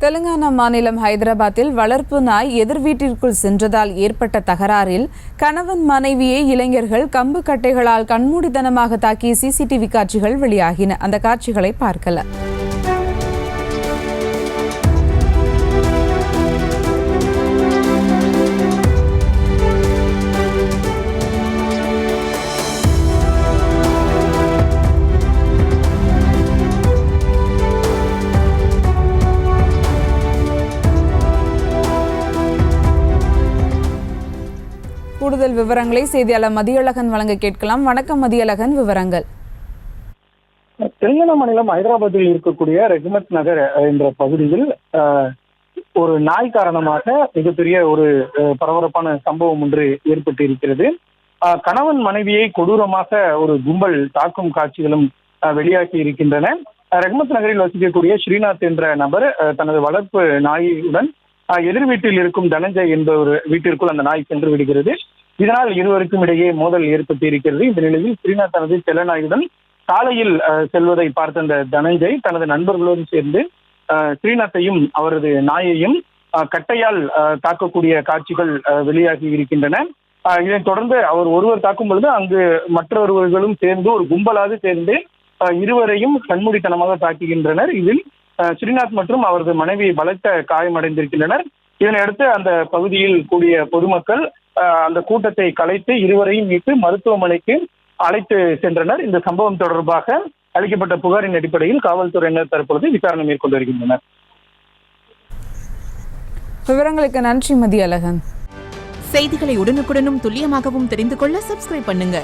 தெலுங்கானா மாநிலம் ஹைதராபாத்தில் வளர்ப்பு நாய் எதிர் வீட்டிற்குள் சென்றதால் ஏற்பட்ட தகராறில் கணவன் மனைவியை இளைஞர்கள் கம்பு கட்டைகளால் கண்மூடித்தனமாக தாக்கிய சிசிடிவி காட்சிகள் வெளியாகின. அந்த காட்சிகளை பார்க்கலாம். கூடுதல் விவரங்களை செய்தியாளர் மதியழகன் வழங்க கேட்கலாம். வணக்கம் மதியழகன், விவரங்கள். தெலுங்கானா மாநிலம் ஹைதராபாத்தில் இருக்கக்கூடிய ரெஹ்மத் நகர் என்ற பகுதியில் ஒரு நாய் காரணமாக மிகப்பெரிய ஒரு பரபரப்பான சம்பவம் ஒன்று ஏற்பட்டு இருக்கிறது. கணவன் மனைவியை கொடூரமாக ஒரு கும்பல் தாக்கும் காட்சிகளும் வெளியாகி இருக்கின்றன. ரெஹ்மத் நகரில் வசிக்கக்கூடிய ஸ்ரீநாத் என்ற நபர் தனது வளர்ப்பு நாயுடன் எதிர் வீட்டில் இருக்கும் தனஞ்சய் என்பவர் வீட்டிற்குள் அந்த நாய் சென்று விடுகிறது. இதனால் இருவருக்கும் இடையே மோதல் ஏற்பட்டு இருக்கிறது. இந்த நிலையில் ஸ்ரீநாத் தனது செல்ல நாயுடன் சாலையில் செல்வதை பார்த்த அந்த தனஞ்சய் தனது நண்பர்களோடு சேர்ந்து ஸ்ரீநாத்தையும் அவரது நாயையும் கட்டையால் தாக்கக்கூடிய காட்சிகள் வெளியாகி இருக்கின்றன. இதைத் தொடர்ந்து அவர் ஒருவர் தாக்கும் பொழுது அங்கு மற்றொருவர்களும் சேர்ந்து ஒரு கும்பலாக சேர்ந்து இருவரையும் கண்மூடித்தனமாக தாக்குகின்றனர். இதில் ஸ்ரீநாத் மற்றும் அவரது மனைவி பலத்த காயமடைந்திருக்கின்றனர். இதனையடுத்து அந்த பகுதியில் கூடிய பொதுமக்கள் அந்த கூட்டத்தை கலைத்து இருவரையும் மீட்டு மருத்துவமனைக்கு அழைத்து சென்றனர். இந்த சம்பவம் தொடர்பாக அளிக்கப்பட்ட புகாரின் அடிப்படையில் காவல்துறையினர் தற்பொழுது விசாரணை மேற்கொண்டு வருகின்றனர். விவரங்களுக்கு நன்றி மதியழகன். செய்திகளை உடனுக்குடனும் துல்லியமாகவும் தெரிந்து கொள்ள சப்ஸ்கிரைப் பண்ணுங்க.